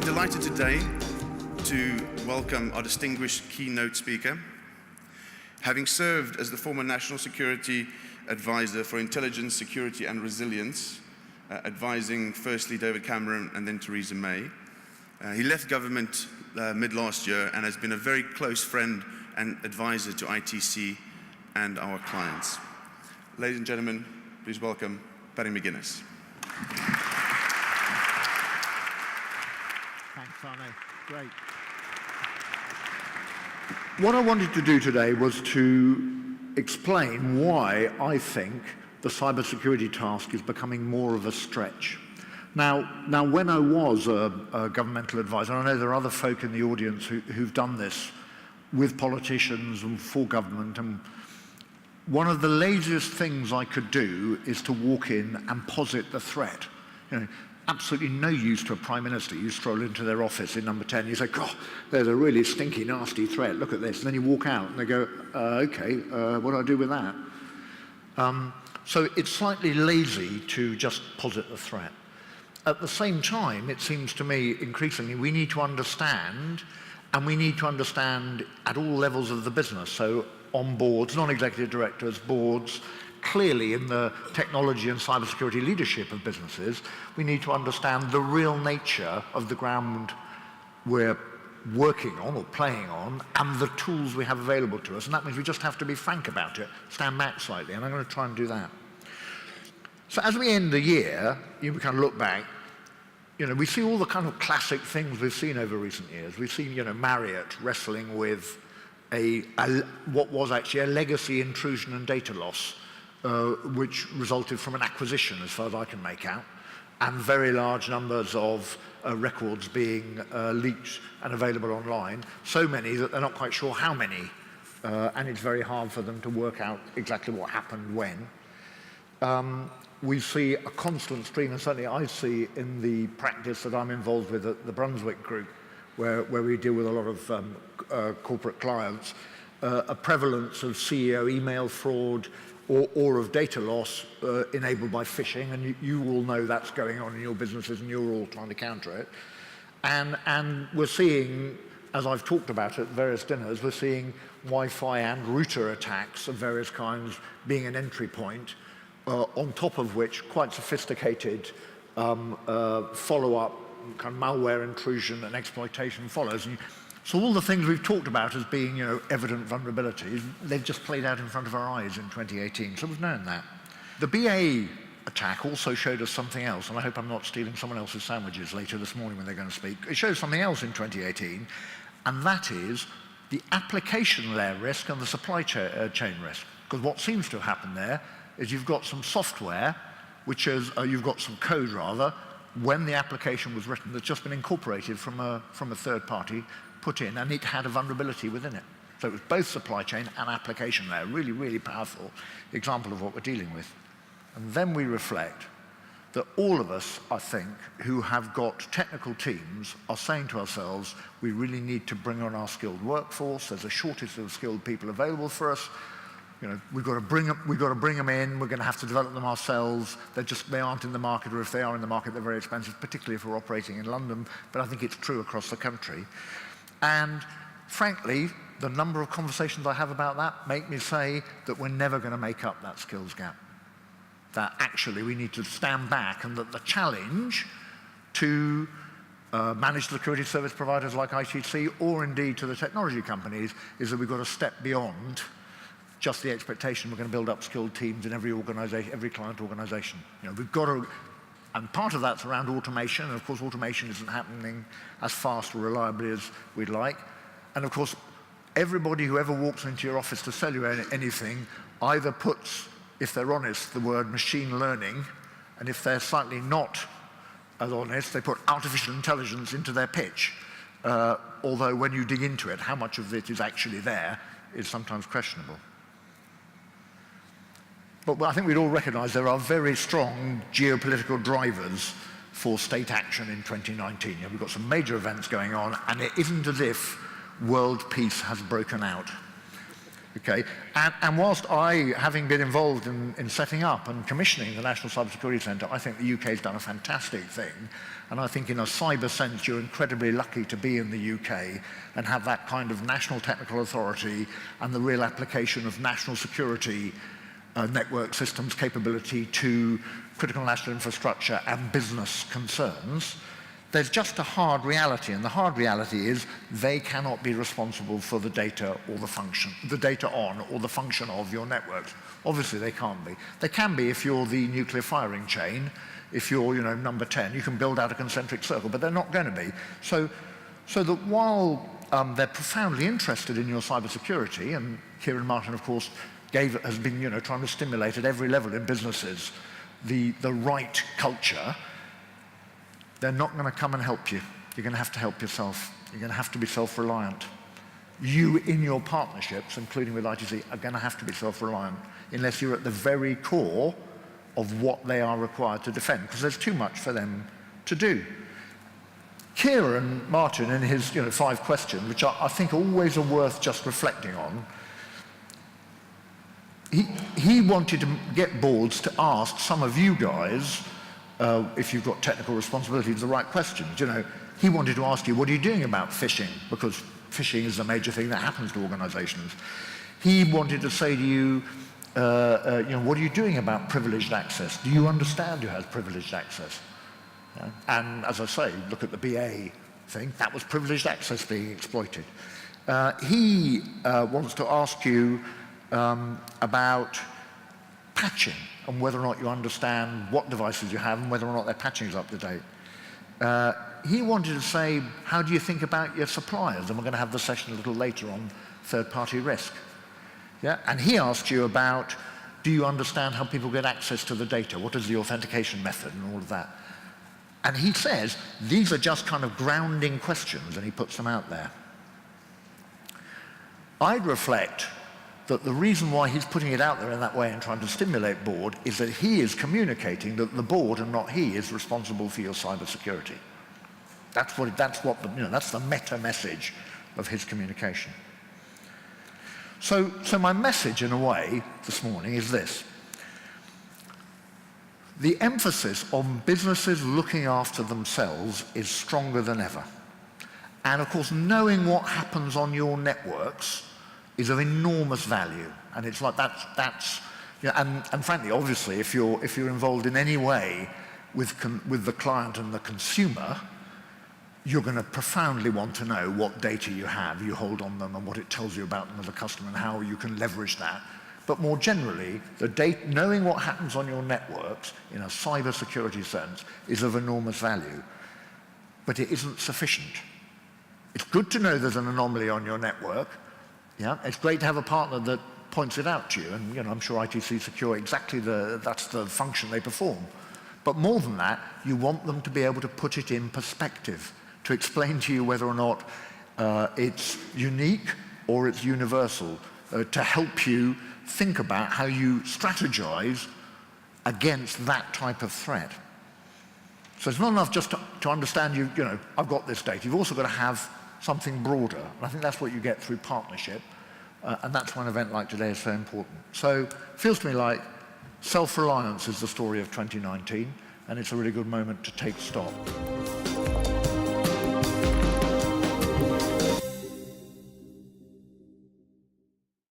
delighted today to welcome our distinguished keynote speaker. Having served as the former National Security Advisor for Intelligence, Security and Resilience, advising firstly David Cameron and then Theresa May, he left government mid-last year and has been a very close friend and advisor to ITC and our clients. Ladies and gentlemen, please welcome Paddy McGuiness. Thanks, Arno. Great. What I wanted to do today was to explain why I think the cybersecurity task is becoming more of a stretch. Now when I was a governmental advisor, I know there are other folk in the audience who've done this with politicians and for government, and one of the laziest things I could do is to walk in and posit the threat. You know, absolutely no use to a Prime Minister. You stroll into their office in number 10, you say, God, there's a really stinky, nasty threat, look at this. And then you walk out and they go, okay, what do I do with that? So it's slightly lazy to just posit the threat. At the same time, it seems to me increasingly we need to understand, and we need to understand at all levels of the business. So on boards, non-executive directors, boards, clearly in the technology and cybersecurity leadership of businesses, we need to understand the real nature of the ground we're working on or playing on and the tools we have available to us. And that means we just have to be frank about it, stand back slightly, and I'm going to try and do that. So as we end the year, you kind of look back, you know, we see all the kind of classic things we've seen over recent years. We've seen, you know, Marriott wrestling with what was actually a legacy intrusion and data loss, which resulted from an acquisition, as far as I can make out, and very large numbers of records being leaked and available online, so many that they're not quite sure how many, and it's very hard for them to work out exactly what happened when. We see a constant stream, and certainly I see in the practice that I'm involved with at the Brunswick Group, where we deal with a lot of corporate clients, a prevalence of CEO email fraud, or of data loss enabled by phishing, and you all know that's going on in your businesses and you're all trying to counter it. And we're seeing, as I've talked about at various dinners, we're seeing Wi-Fi and router attacks of various kinds being an entry point, on top of which quite sophisticated follow-up kind of malware intrusion and exploitation follows. So all the things we've talked about as being, you know, evident vulnerabilities, they've just played out in front of our eyes in 2018, so we've known that. The BA attack also showed us something else, and I hope I'm not stealing someone else's sandwiches later this morning when they're going to speak. It shows something else in 2018, and that is the application layer risk and the supply chain risk. Because what seems to have happened there is you've got some software, which is, you've got some code rather, when the application was written that's just been incorporated from a third party, put in, and it had a vulnerability within it. So it was both supply chain and application layer, really, really powerful example of what we're dealing with. And then we reflect that all of us, I think, who have got technical teams are saying to ourselves, we really need to bring on our skilled workforce. There's a shortage of skilled people available for us. You know, we've got to bring them in. We're going to have to develop them ourselves. They aren't in the market, or if they are in the market, they're very expensive, particularly if we're operating in London. But I think it's true across the country. And frankly, the number of conversations I have about that make me say that we're never going to make up that skills gap. That actually we need to stand back, and that the challenge to managed security service providers like ITC, or indeed to the technology companies, is that we've got to step beyond just the expectation we're going to build up skilled teams in every organization, every client organization. You know, we've got to, and part of that's around automation, and of course automation isn't happening as fast or reliably as we'd like. And of course, everybody who ever walks into your office to sell you anything either puts, if they're honest, the word machine learning, and if they're slightly not as honest, they put artificial intelligence into their pitch. Although when you dig into it, how much of it is actually there is sometimes questionable. But I think we'd all recognize there are very strong geopolitical drivers for state action in 2019. You know, we've got some major events going on, and it isn't as if world peace has broken out. Okay, and whilst I, having been involved in setting up and commissioning the National Cybersecurity Centre, I think the UK has done a fantastic thing. And I think in a cyber sense, you're incredibly lucky to be in the UK and have that kind of national technical authority and the real application of national security network systems capability to critical national infrastructure and business concerns. There's just a hard reality, and the hard reality is they cannot be responsible for the data or the function, the data on or the function of your networks. Obviously they can't be. They can be if you're the nuclear firing chain, if you're, number 10, you can build out a concentric circle, but they're not going to be. So that while they're profoundly interested in your cybersecurity, and Kieran Martin, of course, has been, trying to stimulate at every level in businesses the right culture, they're not going to come and help you. You're going to have to help yourself. You're going to have to be self-reliant. You, in your partnerships, including with ITC, are going to have to be self-reliant unless you're at the very core of what they are required to defend, because there's too much for them to do. Kieran Martin, in his 5 questions, which I think always are worth just reflecting on, he wanted to get boards to ask some of you guys, if you've got technical responsibilities, the right questions. He wanted to ask you, what are you doing about phishing? Because phishing is a major thing that happens to organizations. He wanted to say to you, what are you doing about privileged access? Do you understand who has privileged access? And as I say, look at the BA thing, that was privileged access being exploited. He wants to ask you about patching and whether or not you understand what devices you have and whether or not their patching is up to date. He wanted to say, how do you think about your suppliers? And we're going to have the session a little later on third-party risk. Yeah? And he asked you about, do you understand how people get access to the data? What is the authentication method and all of that? And he says, these are just kind of grounding questions, and he puts them out there. I'd reflect that the reason why he's putting it out there in that way and trying to stimulate board is that he is communicating that the board and not he is responsible for your cybersecurity. That's the meta message of his communication. So my message in a way this morning is this. The emphasis on businesses looking after themselves is stronger than ever. And of course, knowing what happens on your networks is of enormous value, and it's like and frankly, obviously, if you're involved in any way with the client and the consumer, you're going to profoundly want to know what data you hold on them, and what it tells you about them as a customer, and how you can leverage that. But more generally, knowing what happens on your networks in a cybersecurity sense is of enormous value, but it isn't sufficient. It's good to know there's an anomaly on your network. Yeah, it's great to have a partner that points it out to you, and I'm sure ITC Secure that's the function they perform. But more than that, you want them to be able to put it in perspective, to explain to you whether or not it's unique or it's universal, to help you think about how you strategize against that type of threat. So it's not enough just to understand I've got this data. You've also got to have something broader. And I think that's what you get through partnership. And that's why an event like today is so important. So it feels to me like self-reliance is the story of 2019, and it's a really good moment to take stock.